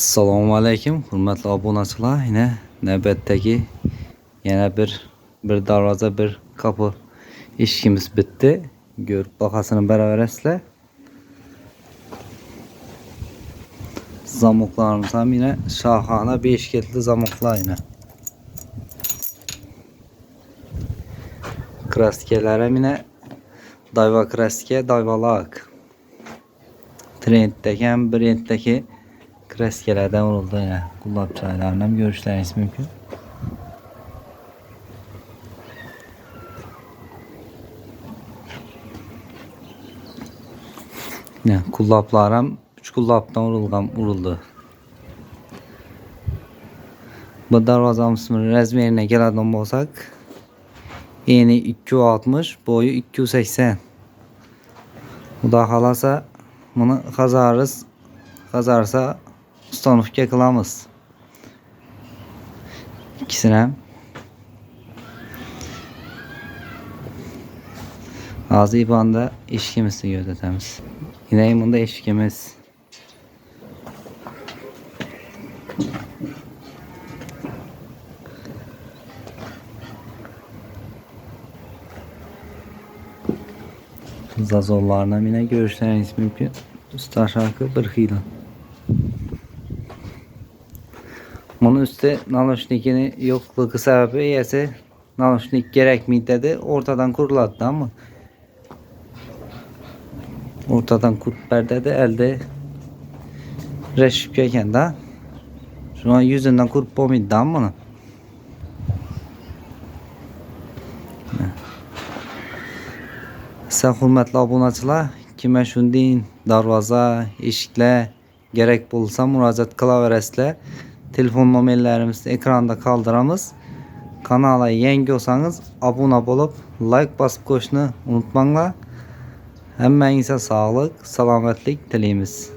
Assalomu alaykum, hurmatli obunachilar. Yine navbatdagi yana bir darvoza, bir kapı ishimiz bitdi. Ko'rib bahasini beraverasizlar. Zamoklarımız ham yine şahane 5 ketli zamoklar yine. Kraskelerim yine dayva kraske, dayvalak. Trenddeki hem brenddeki kraskelerden vuruldu yine. Kullap çaylarından görüşleriniz mümkün. Ne kullaplarım 3 kullaptan vuruldu. Bu darvozamızın razmerine keladigan bo'lsak, eni 260, boyu 280. Xudo xolasa buni qazarsa ustanovka qilamiz. İkisini ham hozir ibanda eshigimizni ko'rsatamiz. Yine bunda eshigimiz. Zazollarla yine görüşleriniz mümkün. Üst aşağı bir xiyla. Bunun üstü nanoşnikini yokluğu sebebi ise nanoşnik gerekmiydi dedi. Ortadan kuruladı ama ortadan kurt perdede elde reşipkeyken de şu an yüzünden kurt bomiddi ama bunu. Size hürmetli obunachilar, kime shunday darvoza, eshiklar gerek bo'lsa murojaat qilaverasizlar. Telefon nomerlarimizni ekranda qoldiramiz. Kanala yangi olsangiz obuna bo'lib, like bosib qo'yishni unutmanglar. Hammangizga sog'lik, salomatlik tilaymiz.